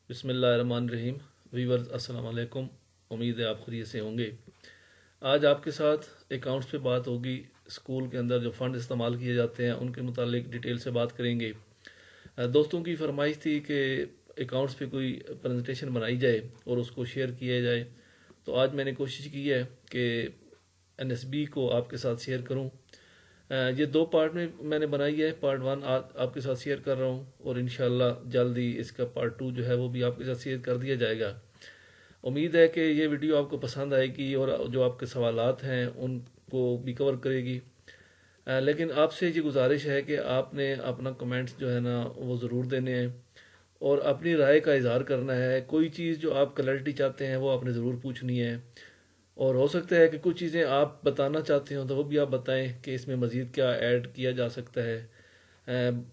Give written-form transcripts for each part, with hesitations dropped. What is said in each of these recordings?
بسم اللہ الرحمن الرحیم۔ ویورز السلام علیکم، امید ہے آپ خیریت سے ہوں گے۔ آج آپ کے ساتھ اکاؤنٹس پہ بات ہوگی۔ اسکول کے اندر جو فنڈ استعمال کیے جاتے ہیں ان کے متعلق ڈیٹیل سے بات کریں گے۔ دوستوں کی فرمائش تھی کہ اکاؤنٹس پہ کوئی پریزنٹیشن بنائی جائے اور اس کو شیئر کیا جائے، تو آج میں نے کوشش کی ہے کہ این ایس بی کو آپ کے ساتھ شیئر کروں۔ یہ دو پارٹ میں نے بنائی ہے۔ پارٹ ون آپ کے ساتھ شیئر کر رہا ہوں، اور انشاءاللہ جلدی اس کا پارٹ ٹو جو ہے وہ بھی آپ کے ساتھ شیئر کر دیا جائے گا۔ امید ہے کہ یہ ویڈیو آپ کو پسند آئے گی اور جو آپ کے سوالات ہیں ان کو بھی کور کرے گی۔ لیکن آپ سے یہ گزارش ہے کہ آپ نے اپنا کمنٹس جو ہے نا وہ ضرور دینے ہیں اور اپنی رائے کا اظہار کرنا ہے۔ کوئی چیز جو آپ کلیئرٹی چاہتے ہیں وہ آپ نے ضرور پوچھنی ہے، اور ہو سکتا ہے کہ کچھ چیزیں آپ بتانا چاہتے ہوں تو وہ بھی آپ بتائیں کہ اس میں مزید کیا ایڈ کیا جا سکتا ہے۔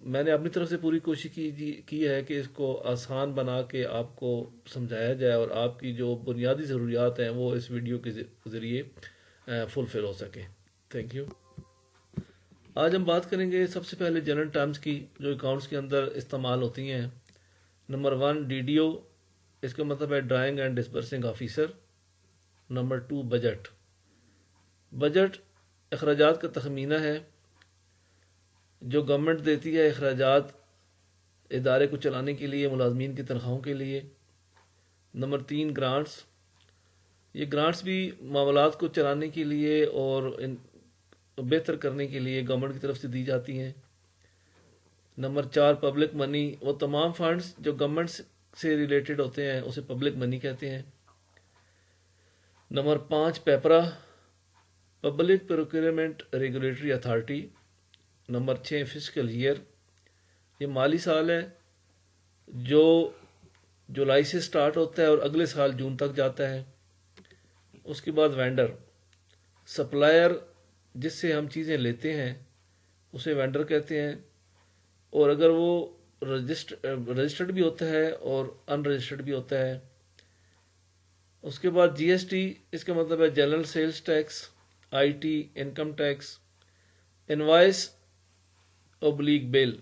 میں نے اپنی طرف سے پوری کوشش کی ہے کہ اس کو آسان بنا کے آپ کو سمجھایا جائے اور آپ کی جو بنیادی ضروریات ہیں وہ اس ویڈیو کے ذریعے فلفل ہو سکے۔ Thank you. آج ہم بات کریں گے سب سے پہلے جنرل ٹرمز کی جو اکاؤنٹس کے اندر استعمال ہوتی ہیں۔ نمبر 1 ڈی ڈی او، اس کا مطلب ہے drawing and disbursing officer. Number 2 budget. Budget اخراجات کا تخمینہ ہے جو گورنمنٹ دیتی ہے اخراجات ادارے کو چلانے کے لیے، ملازمین کی تنخواہوں کے لیے۔ نمبر 3 گرانٹس، یہ گرانٹس بھی معاملات کو چلانے کے لیے اور بہتر کرنے کے لیے گورنمنٹ کی طرف سے دی جاتی ہیں۔ نمبر 4 پبلک منی، وہ تمام فنڈز جو گورنمنٹ سے ریلیٹڈ ہوتے ہیں اسے پبلک منی کہتے ہیں۔ Number 5 PPRA, public procurement regulatory authority. Number 6 fiscal year, یہ مالی سال ہے جو جولائی سے سٹارٹ ہوتا ہے اور اگلے سال جون تک جاتا ہے۔ اس کے بعد وینڈر، سپلائر جس سے ہم چیزیں لیتے ہیں اسے وینڈر کہتے ہیں، اور اگر وہ رجسٹرڈ بھی ہوتا ہے اور ان رجسٹرڈ بھی ہوتا ہے۔ اس کے بعد جی ایس ٹی، اس کا مطلب ہے general sales tax, I T, income tax. Invoice اوبلیگ بل،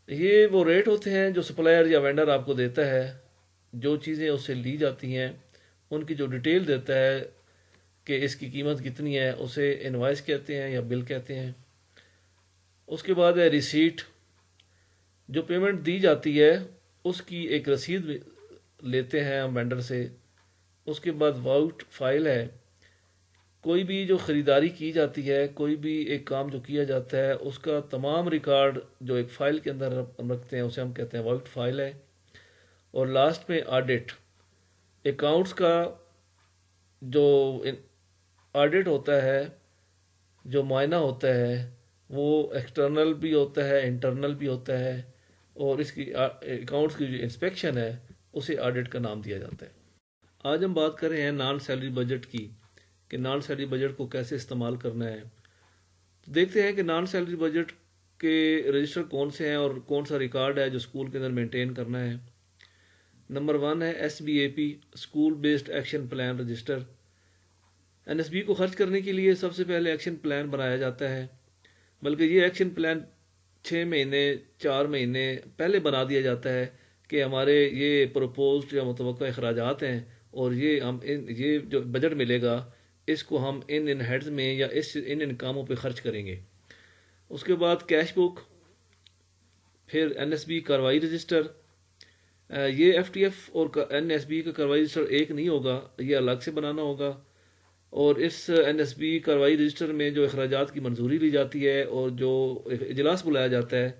یہ وہ ریٹ ہوتے ہیں جو سپلائر یا وینڈر آپ کو دیتا ہے، جو چیزیں اس سے لی جاتی ہیں ان کی جو ڈیٹیل دیتا ہے کہ اس کی قیمت کتنی ہے، اسے انوائس کہتے ہیں یا بل کہتے ہیں۔ اس کے بعد ہے ریسیٹ، جو پیمنٹ دی جاتی ہے اس کی ایک رسید لیتے ہیں ہم وینڈر سے۔ اس کے بعد واؤٹ فائل ہے، کوئی بھی جو خریداری کی جاتی ہے، کوئی بھی ایک کام جو کیا جاتا ہے اس کا تمام ریکارڈ جو ایک فائل کے اندر ہم رکھتے ہیں اسے ہم کہتے ہیں واؤٹ فائل ہے۔ اور لاسٹ میں آڈٹ، اکاؤنٹس کا جو آڈٹ ہوتا ہے، جو معائنہ ہوتا ہے، وہ ایکسٹرنل بھی ہوتا ہے، انٹرنل بھی ہوتا ہے، اور اس کی اکاؤنٹس کی جو انسپیکشن ہے اسے آڈٹ کا نام دیا جاتا ہے۔ آج ہم بات کر رہے ہیں نان سیلری بجٹ کی، کہ نان سیلری بجٹ کو کیسے استعمال کرنا ہے۔ تو دیکھتے ہیں کہ نان سیلری بجٹ کے رجسٹر کون سے ہیں اور کون سا ریکارڈ ہے جو اسکول کے اندر مینٹین کرنا ہے۔ نمبر 1 ہے S B A P, school based action plan register. N S B کو خرچ کرنے کے لیے سب سے پہلے ایکشن پلان بنایا جاتا ہے، بلکہ یہ ایکشن پلان 6 مہینے 4 مہینے پہلے بنا دیا جاتا ہے کہ ہمارے یہ پروپوزڈ یا متوقع اخراجات ہیں، اور یہ جو بجٹ ملے گا اس کو ہم ان ہیڈز میں یا ان کاموں پہ خرچ کریں گے۔ اس کے بعد کیش بک، پھر این ایس بی کارروائی رجسٹر۔ یہ ایف ٹی ایف اور این ایس بی کا کارروائی رجسٹر ایک نہیں ہوگا، یہ الگ سے بنانا ہوگا، اور اس این ایس بی کارروائی رجسٹر میں جو اخراجات کی منظوری لی جاتی ہے اور جو اجلاس بلایا جاتا ہے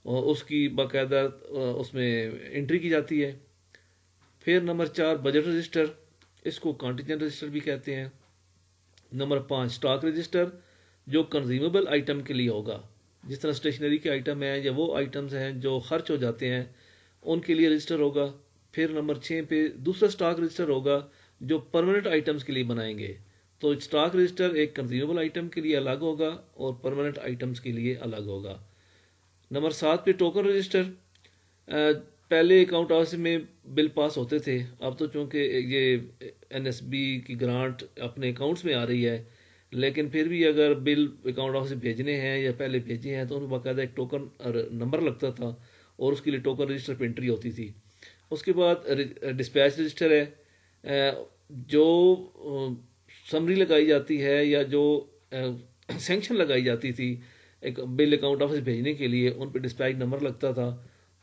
اور اس کی باقاعدہ اس میں انٹری کی جاتی ہے۔ پھر نمبر 4 بجٹ رجسٹر، اس کو کانٹینجنٹ رجسٹر بھی کہتے ہیں۔ نمبر 5 سٹاک رجسٹر، جو کنزیومیبل آئٹم کے لیے ہوگا، جس طرح اسٹیشنری کے آئٹم ہیں یا وہ آئٹمز ہیں جو خرچ ہو جاتے ہیں ان کے لیے رجسٹر ہوگا۔ پھر نمبر 6 پہ دوسرا سٹاک رجسٹر ہوگا جو پرماننٹ آئٹمز کے لیے بنائیں گے، تو سٹاک رجسٹر ایک کنزیومیبل آئٹم کے لیے الگ ہوگا اور پرماننٹ آئٹمز کے لیے الگ ہوگا۔ نمبر 7 پہ ٹوکن رجسٹر، پہلے اکاؤنٹ آفس میں بل پاس ہوتے تھے، اب تو چونکہ یہ این ایس بی کی گرانٹ اپنے اکاؤنٹس میں آ رہی ہے، لیکن پھر بھی اگر بل اکاؤنٹ آفس سے بھیجنے ہیں یا پہلے بھیجے ہیں تو ان میں باقاعدہ ایک ٹوکن نمبر لگتا تھا اور اس کے لیے ٹوکن رجسٹر پہ انٹری ہوتی تھی۔ اس کے بعد ڈسپیچ رجسٹر ہے، جو سمری لگائی جاتی ہے یا جو سینکشن لگائی جاتی تھی ایک بل اکاؤنٹ آفس بھیجنے کے لیے، ان پہ ڈسپیچ نمبر لگتا تھا،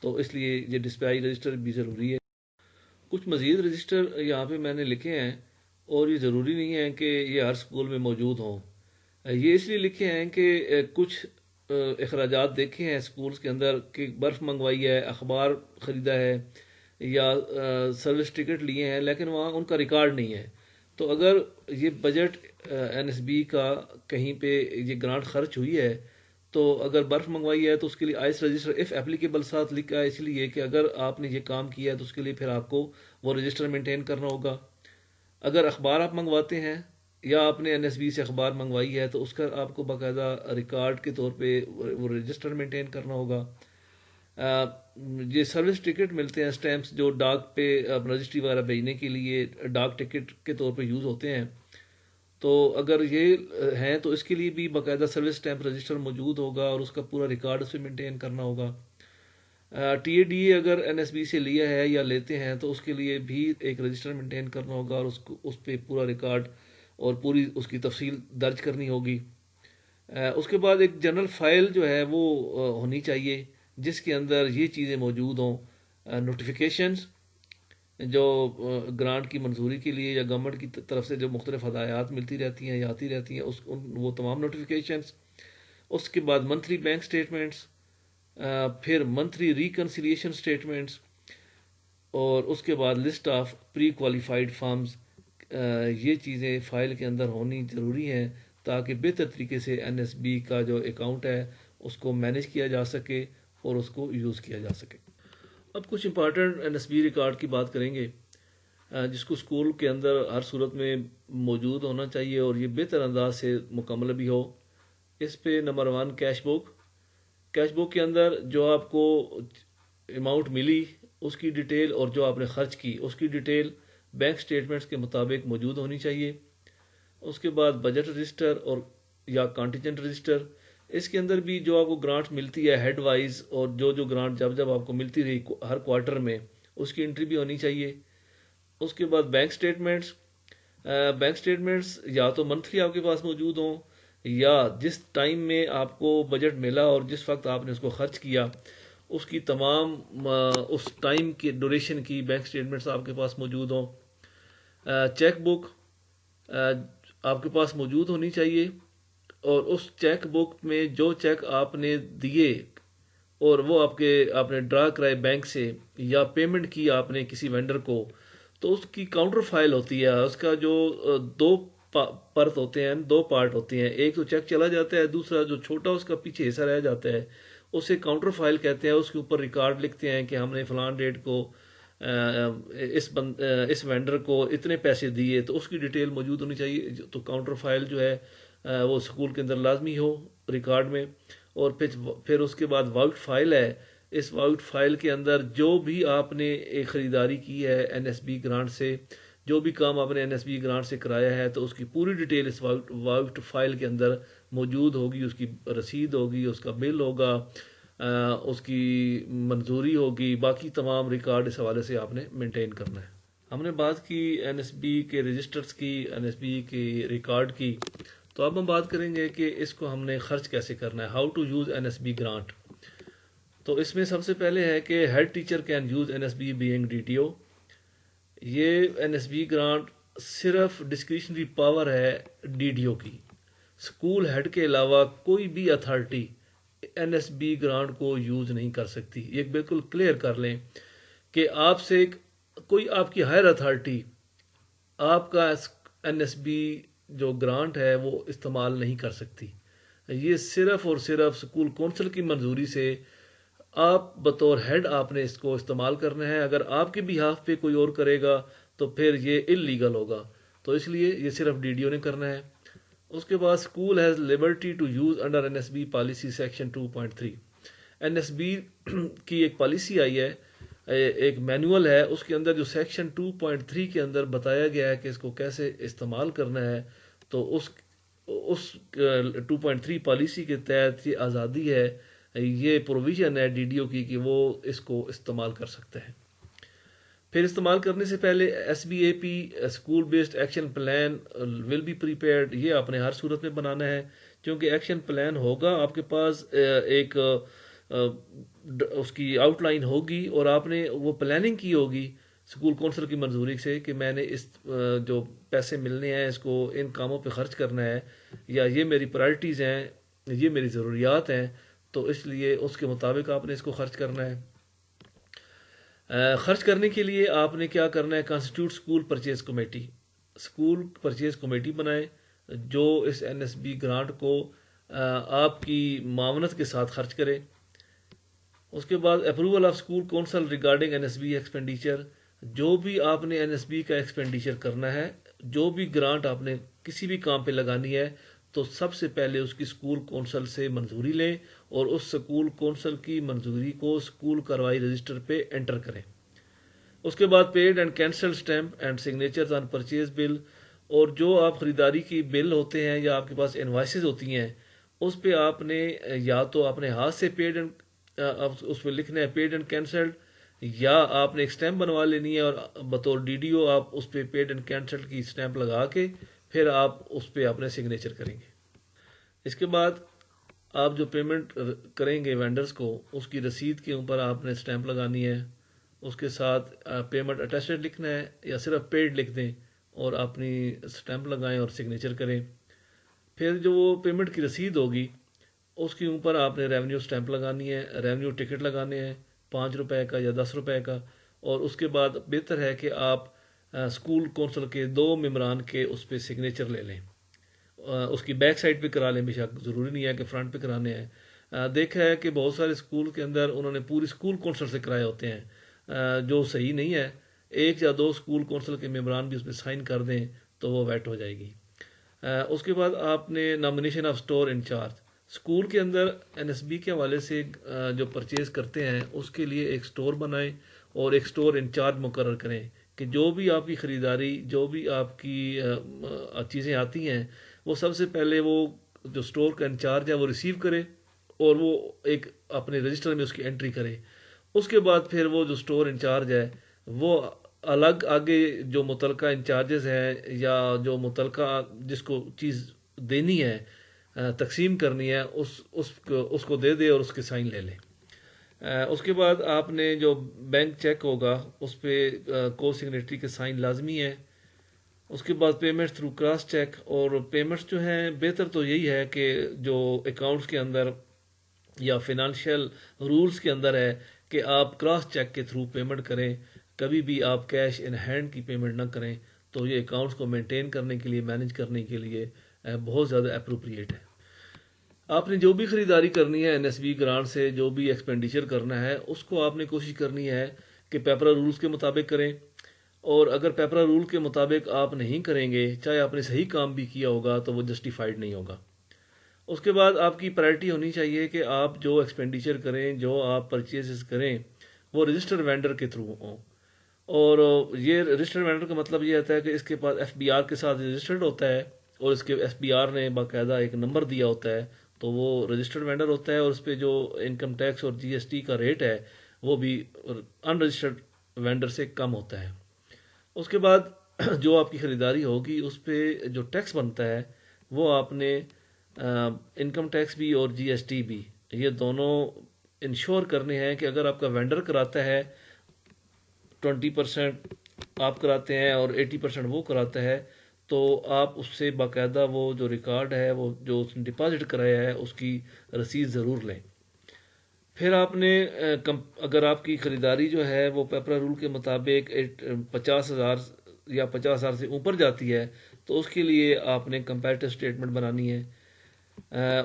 تو اس لیے یہ ڈسپیچ رجسٹر بھی ضروری ہے۔ کچھ مزید رجسٹر یہاں پہ میں نے لکھے ہیں، اور یہ ضروری نہیں ہے کہ یہ ہر اسکول میں موجود ہوں۔ یہ اس لیے لکھے ہیں کہ کچھ اخراجات دیکھے ہیں اسکولس کے اندر کہ برف منگوائی ہے، اخبار خریدا ہے، یا سروس ٹکٹ لیے ہیں، لیکن وہاں ان کا ریکارڈ نہیں ہے۔ تو اگر یہ بجٹ این ایس بی کا کہیں پہ یہ گرانٹ خرچ ہوئی ہے، تو اگر برف منگوائی ہے تو اس کے لیے آئس رجسٹر اف ایپلیکیبل ساتھ لکھا ہے، اس لیے کہ اگر آپ نے یہ کام کیا ہے تو اس کے لیے پھر آپ کو وہ رجسٹر مینٹین کرنا ہوگا۔ اگر اخبار آپ منگواتے ہیں یا آپ نے این ایس بی سے اخبار منگوائی ہے تو اس کا آپ کو باقاعدہ ریکارڈ کے طور پہ وہ رجسٹر مینٹین کرنا ہوگا۔ یہ سروس ٹکٹ ملتے ہیں، اسٹیمپس جو ڈاک پہ رجسٹری وغیرہ بھیجنے کے لیے ڈاک ٹکٹ کے طور پہ یوز ہوتے ہیں، تو اگر یہ ہیں تو اس کے لیے بھی باقاعدہ سروس اسٹیمپ رجسٹر موجود ہوگا اور اس کا پورا ریکارڈ اس پہ مینٹین کرنا ہوگا۔ ٹی اے ڈی اے اگر این ایس بی سے لیا ہے یا لیتے ہیں تو اس کے لیے بھی ایک رجسٹر مینٹین کرنا ہوگا، اور اس پہ پورا ریکارڈ اور پوری اس کی تفصیل درج کرنی ہوگی۔ اس کے بعد ایک جنرل فائل جو ہے وہ ہونی چاہیے جس کے اندر یہ چیزیں موجود ہوں، نوٹیفیکیشنز جو گرانٹ کی منظوری کے لیے یا گورنمنٹ کی طرف سے جو مختلف ہدایات ملتی رہتی ہیں یا آتی رہتی ہیں، وہ تمام نوٹیفیکیشنز۔ اس کے بعد منتھلی بینک سٹیٹمنٹس، پھر منتھلی ریکنسیلیشن سٹیٹمنٹس، اور اس کے بعد list of pre qualified firms. یہ چیزیں فائل کے اندر ہونی ضروری ہیں تاکہ بہتر طریقے سے این ایس بی کا جو اکاؤنٹ ہے اس کو مینیج کیا جا سکے اور اس کو یوز کیا جا سکے۔ اب کچھ important N S B record کی بات کریں گے جس کو اسکول کے اندر ہر صورت میں موجود ہونا چاہیے اور یہ بہتر انداز سے مکمل بھی ہو۔ اس پہ number 1 cash book. Cash book کے اندر جو آپ کو اماؤنٹ ملی اس کی ڈیٹیل اور جو آپ نے خرچ کی اس کی ڈیٹیل بینک سٹیٹمنٹس کے مطابق موجود ہونی چاہیے۔ اس کے بعد بجٹ رجسٹر اور یا کانٹیجنٹ رجسٹر، اس کے اندر بھی جو آپ کو گرانٹ ملتی ہے ہیڈ وائز، اور جو گرانٹ جب آپ کو ملتی رہی ہر کوارٹر میں اس کی انٹری بھی ہونی چاہیے۔ اس کے بعد بینک سٹیٹمنٹس، بینک سٹیٹمنٹس یا تو منتھلی آپ کے پاس موجود ہوں یا جس ٹائم میں آپ کو بجٹ ملا اور جس وقت آپ نے اس کو خرچ کیا اس کی تمام اس ٹائم کی ڈوریشن کی بینک سٹیٹمنٹس آپ کے پاس موجود ہوں۔ چیک بک آپ کے پاس موجود ہونی چاہیے، اور اس چیک بک میں جو چیک آپ نے دیے اور وہ آپ نے ڈرا کرائے بینک سے یا پیمنٹ کی آپ نے کسی وینڈر کو، تو اس کی کاؤنٹر فائل ہوتی ہے۔ اس کا جو دو پرت ہوتے ہیں، دو پارٹ ہوتے ہیں، ایک تو چیک چلا جاتا ہے، دوسرا جو چھوٹا اس کا پیچھے حصہ رہ جاتا ہے اسے کاؤنٹر فائل کہتے ہیں۔ اس کے اوپر ریکارڈ لکھتے ہیں کہ ہم نے فلان ڈیٹ کو اس وینڈر کو اتنے پیسے دیے، تو اس کی ڈیٹیل موجود ہونی چاہیے۔ تو کاؤنٹر فائل جو ہے وہ اسکول کے اندر لازمی ہو ریکارڈ میں۔ اور پھر اس کے بعد واؤٹ فائل ہے۔ اس واؤٹ فائل کے اندر جو بھی آپ نے ایک خریداری کی ہے این ایس بی گرانٹ سے، جو بھی کام آپ نے این ایس بی گرانٹ سے کرایا ہے، تو اس کی پوری ڈیٹیل اس واؤٹ فائل کے اندر موجود ہوگی۔ اس کی رسید ہوگی، اس کا بل ہوگا، اس کی منظوری ہوگی، باقی تمام ریکارڈ اس حوالے سے آپ نے مینٹین کرنا ہے۔ ہم نے بات کی این ایس بی کے رجسٹرز کی، این ایس بی کے ریکارڈ کی، تو اب ہم بات کریں گے کہ اس کو ہم نے خرچ کیسے کرنا ہے، how to use N S B grant. تو اس میں سب سے پہلے ہے کہ head teacher can use N S B being D T O. یہ این ایس بی گرانٹ صرف ڈسکریشنری پاور ہے ڈی ڈی او کی۔ اسکول ہیڈ کے علاوہ کوئی بھی authority N S B grant کو یوز نہیں کر سکتی۔ یہ بالکل کلیئر کر لیں کہ آپ سے کوئی آپ کی ہائر اتھارٹی آپ کا این ایس بی جو گرانٹ ہے وہ استعمال نہیں کر سکتی۔ یہ صرف اور صرف اسکول کونسل کی منظوری سے آپ بطور ہیڈ آپ نے اس کو استعمال کرنا ہے۔ اگر آپ کے بیہاف پہ کوئی اور کرے گا تو پھر یہ اللیگل ہوگا، تو اس لیے یہ صرف ڈی ڈی او نے کرنا ہے۔ اس کے بعد school has liberty to use under N S B policy section 2.3۔ N S B کی ایک پالیسی آئی ہے، ایک مینول ہے، اس کے اندر جو سیکشن 2.3 کے اندر بتایا گیا ہے کہ اس کو کیسے استعمال کرنا ہے، تو اس 2.3 پالیسی کے تحت یہ آزادی ہے، یہ پروویژن ہے ڈی ڈی او کی کہ وہ اس کو استعمال کر سکتے ہیں۔ پھر استعمال کرنے سے پہلے SBAP school based action plan will be prepared, یہ آپ نے ہر صورت میں بنانا ہے، کیونکہ ایکشن پلان ہوگا آپ کے پاس، ایک اس کی آؤٹ لائن ہوگی، اور آپ نے وہ پلاننگ کی ہوگی اسکول کونسل کی منظوری سے کہ میں نے اس جو پیسے ملنے ہیں اس کو ان کاموں پہ خرچ کرنا ہے، یا یہ میری پرائرٹیز ہیں، یہ میری ضروریات ہیں، تو اس لیے اس کے مطابق آپ نے اس کو خرچ کرنا ہے۔ خرچ کرنے کے لیے آپ نے کیا کرنا ہے، constituted school purchase committee, school purchase committee بنائیں جو اس NSB گرانٹ کو آپ کی معاونت کے ساتھ خرچ کرے۔ اس کے بعد approval of school council regarding NSB expenditure, جو بھی آپ نے NSB کا ایکسپینڈیچر کرنا ہے، جو بھی گرانٹ آپ نے کسی بھی کام پہ لگانی ہے، تو سب سے پہلے اس کی اسکول کونسل سے منظوری لیں، اور اس اسکول کونسل کی منظوری کو اسکول کارروائی رجسٹر پہ انٹر کریں۔ اس کے بعد paid and cancel stamp and signatures on purchase bill, اور جو آپ خریداری کی بل ہوتے ہیں یا آپ کے پاس انوائسز ہوتی ہیں، اس پہ آپ نے یا تو اپنے ہاتھ سے پیڈ اینڈ اس پہ لکھنا ہے پیڈ اینڈ کینسلڈ، یا آپ نے ایک اسٹیمپ بنوا لینی ہے اور بطور DDO آپ اس پہ پیڈ اینڈ کینسلڈ کی اسٹیمپ لگا کے پھر آپ اس پہ اپنے سگنیچر کریں گے۔ اس کے بعد آپ جو پیمنٹ کریں گے وینڈرز کو، اس کی رسید کے اوپر آپ نے اسٹیمپ لگانی ہے، اس کے ساتھ پیمنٹ اٹیسٹڈ لکھنا ہے، یا صرف پیڈ لکھ دیں اور اپنی اسٹیمپ لگائیں اور سگنیچر کریں۔ پھر جو وہ پیمنٹ کی رسید ہوگی اس کے اوپر آپ نے ریونیو اسٹیمپ لگانی ہے، ریونیو ٹکٹ لگانے ہیں 5 روپے کا یا 10 روپے کا، اور اس کے بعد بہتر ہے کہ آپ اسکول کونسل کے 2 ممبران کے اس پہ سگنیچر لے لیں، اس کی بیک سائڈ پہ کرا لیں، بے شک ضروری نہیں ہے کہ فرنٹ پہ کرانے ہیں۔ دیکھا ہے کہ بہت سارے اسکول کے اندر انہوں نے پوری اسکول کونسل سے کرائے ہوتے ہیں، جو صحیح نہیں ہے۔ 1 یا 2 اسکول کونسل کے ممبران بھی اس پہ سائن کر دیں تو وہ ویٹ ہو جائے گی۔ اس کے بعد آپ نے nomination of store incharge, school کے اندر NSB کے حوالے سے جو پرچیز کرتے ہیں اس کے لیے ایک اسٹور بنائیں اور ایک اسٹور انچارج مقرر کریں کہ جو بھی آپ کی خریداری، جو بھی آپ کی چیزیں آتی ہیں، وہ سب سے پہلے وہ جو اسٹور کا انچارج ہے وہ ریسیو کرے اور وہ ایک اپنے رجسٹر میں اس کی انٹری کرے۔ اس کے بعد پھر وہ جو اسٹور انچارج ہے وہ الگ آگے جو متعلقہ انچارجز ہیں یا جو متعلقہ جس کو چیز دینی ہے، تقسیم کرنی ہے، اس کو دے دے اور اس کے سائن لے لیں۔ اس کے بعد آپ نے جو بینک چیک ہوگا اس پہ کو سگنیٹری کے سائن لازمی ہے۔ اس کے بعد پیمنٹس تھرو کراس چیک، اور پیمنٹس جو ہیں بہتر تو یہی ہے کہ جو اکاؤنٹس کے اندر یا فنانشیل رولز کے اندر ہے کہ آپ کراس چیک کے تھرو پیمنٹ کریں، کبھی بھی آپ کیش ان ہینڈ کی پیمنٹ نہ کریں، تو یہ اکاؤنٹس کو مینٹین کرنے کے لیے، مینیج کرنے کے لیے بہت زیادہ اپروپریٹ ہے۔ آپ نے جو بھی خریداری کرنی ہے NSB گرانٹ سے، جو بھی ایکسپینڈیچر کرنا ہے، اس کو آپ نے کوشش کرنی ہے کہ پیپرا رولز کے مطابق کریں، اور اگر پیپرا رول کے مطابق آپ نہیں کریں گے، چاہے آپ نے صحیح کام بھی کیا ہوگا، تو وہ جسٹیفائڈ نہیں ہوگا۔ اس کے بعد آپ کی پرائرٹی ہونی چاہیے کہ آپ جو ایکسپینڈیچر کریں، جو آپ پرچیزز کریں، وہ رجسٹر وینڈر کے تھرو ہوں۔ اور یہ رجسٹر وینڈر کا مطلب یہ ہوتا ہے کہ اس کے پاس FBR کے ساتھ رجسٹرڈ ہوتا ہے، اور اس کے FBR نے باقاعدہ ایک نمبر دیا ہوتا ہے، تو وہ رجسٹرڈ وینڈر ہوتا ہے، اور اس پہ جو انکم ٹیکس اور GST کا ریٹ ہے وہ بھی ان رجسٹرڈ وینڈر سے کم ہوتا ہے۔ اس کے بعد جو آپ کی خریداری ہوگی اس پہ جو ٹیکس بنتا ہے وہ آپ نے انکم ٹیکس بھی اور GST بھی، یہ دونوں انشور کرنے ہیں کہ اگر آپ کا وینڈر کراتا ہے 20% آپ کراتے ہیں اور 80% وہ کراتا ہے، تو آپ اس سے باقاعدہ وہ جو ریکارڈ ہے، وہ جو اس نے ڈپازٹ کرایا ہے، اس کی رسید ضرور لیں۔ پھر آپ نے اگر آپ کی خریداری جو ہے وہ پیپرا رول کے مطابق 50,000 یا 50,000 سے اوپر جاتی ہے، تو اس کے لیے آپ نے کمپیریٹو اسٹیٹمنٹ بنانی ہے۔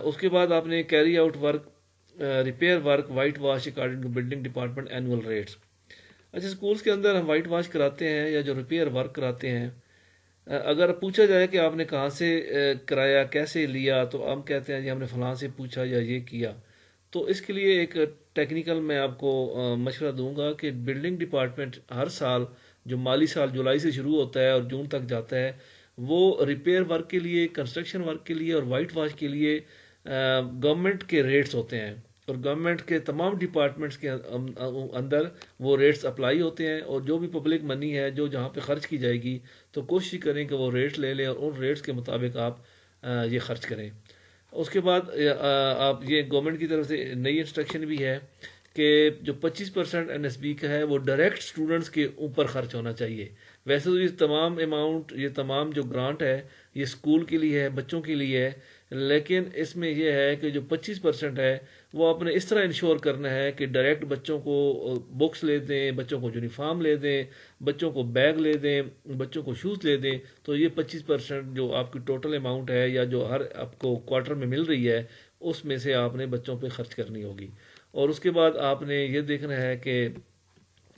اس کے بعد آپ نے carry out work, repair work, whitewash according to building department annual rates. اچھا، اسکولس کے اندر ہم وائٹ واش کراتے ہیں یا جو ریپیئر ورک کراتے ہیں، اگر پوچھا جائے کہ آپ نے کہاں سے کرایا، کیسے لیا، تو ہم کہتے ہیں جی ہم نے فلاں سے پوچھا یا یہ کیا۔ تو اس کے لیے ایک ٹیکنیکل میں آپ کو مشورہ دوں گا کہ بلڈنگ ڈپارٹمنٹ ہر سال جو مالی سال جولائی سے شروع ہوتا ہے اور جون تک جاتا ہے، وہ ریپیئر ورک کے لیے، کنسٹرکشن ورک کے لیے اور وائٹ واش کے لیے گورنمنٹ کے ریٹس ہوتے ہیں، اور گورنمنٹ کے تمام ڈپارٹمنٹس کے اندر وہ ریٹس اپلائی ہوتے ہیں، اور جو بھی پبلک منی ہے جو جہاں پہ خرچ کی جائے گی تو کوشش کریں کہ وہ ریٹ لے لیں اور ان ریٹس کے مطابق آپ یہ خرچ کریں۔ اس کے بعد آپ یہ گورنمنٹ کی طرف سے نئی انسٹرکشن بھی ہے کہ جو 25% NSB کا ہے وہ ڈائریکٹ اسٹوڈنٹس کے اوپر خرچ ہونا چاہیے۔ ویسے تو یہ تمام اماؤنٹ، یہ تمام جو گرانٹ ہے یہ اسکول کے لیے ہے، بچوں کے لیے ہے، لیکن اس میں یہ ہے کہ جو 25% ہے وہ آپ نے اس طرح انشور کرنا ہے کہ ڈائریکٹ بچوں کو بکس لے دیں، بچوں کو یونیفارم لے دیں، بچوں کو بیگ لے دیں، بچوں کو شوز لے دیں، تو یہ 25% جو آپ کی ٹوٹل اماؤنٹ ہے یا جو ہر آپ کو کوارٹر میں مل رہی ہے اس میں سے آپ نے بچوں پہ خرچ کرنی ہوگی۔ اور اس کے بعد آپ نے یہ دیکھنا ہے کہ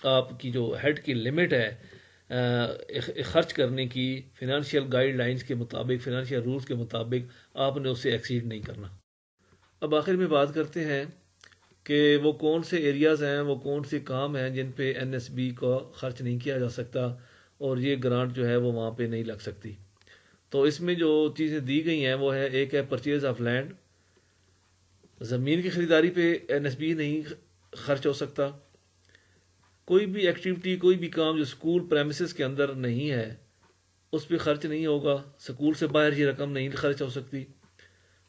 آپ کی جو ہیڈ کی لمٹ ہے خرچ کرنے کی، فنانشیل گائیڈ لائنز کے مطابق، فنانشیل رولز کے مطابق آپ نے اسے ایکسیڈ نہیں کرنا۔ اب آخر میں بات کرتے ہیں کہ وہ کون سے ایریاز ہیں، وہ کون سے کام ہیں جن پہ NSB کو خرچ نہیں کیا جا سکتا اور یہ گرانٹ جو ہے وہ وہاں پہ نہیں لگ سکتی۔ تو اس میں جو چیزیں دی گئی ہیں وہ ہے، ایک ہے پرچیز آف لینڈ، زمین کی خریداری پہ NSB نہیں خرچ ہو سکتا۔ کوئی بھی ایکٹیویٹی، کوئی بھی کام جو اسکول پریمیسز کے اندر نہیں ہے اس پہ خرچ نہیں ہوگا، اسکول سے باہر یہ رقم نہیں خرچ ہو سکتی۔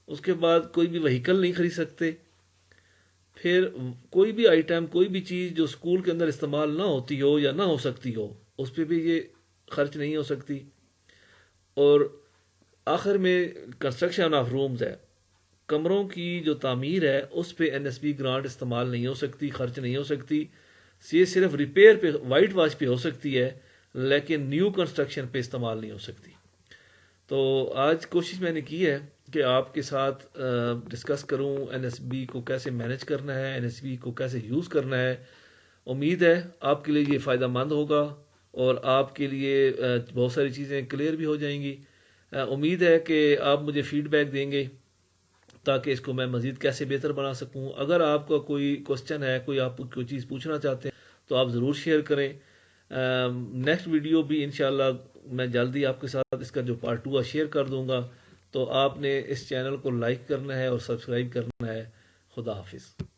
اس کے بعد کوئی بھی وہیکل نہیں خرید سکتے۔ پھر کوئی بھی آئٹم، کوئی بھی چیز جو اسکول کے اندر استعمال نہ ہوتی ہو یا نہ ہو سکتی ہو اس پہ بھی یہ خرچ نہیں ہو سکتی۔ اور آخر میں کنسٹرکشن آف رومز ہے، کمروں کی جو تعمیر ہے اس پہ NSB گرانٹ استعمال نہیں ہو سکتی، خرچ نہیں ہو سکتی۔ یہ صرف ریپیئر پہ، وائٹ واش پہ ہو سکتی ہے، لیکن نیو کنسٹرکشن پہ استعمال نہیں ہو سکتی۔ تو آج کوشش میں نے کی ہے کہ آپ کے ساتھ ڈسکس کروں NSB کو کیسے مینج کرنا ہے، NSB کو کیسے یوز کرنا ہے۔ امید ہے آپ کے لیے یہ فائدہ مند ہوگا اور آپ کے لیے بہت ساری چیزیں کلیئر بھی ہو جائیں گی۔ امید ہے کہ آپ مجھے فیڈ بیک دیں گے تاکہ اس کو میں مزید کیسے بہتر بنا سکوں۔ اگر آپ کا کوئی کوسچن ہے، کوئی آپ کوئی چیز پوچھنا چاہتے ہیں تو آپ ضرور شیئر کریں۔ نیکسٹ ویڈیو بھی انشاءاللہ میں جلدی آپ کے ساتھ اس کا جو پارٹ 2 شیئر کر دوں گا، تو آپ نے اس چینل کو لائک کرنا ہے اور سبسکرائب کرنا ہے۔ خدا حافظ۔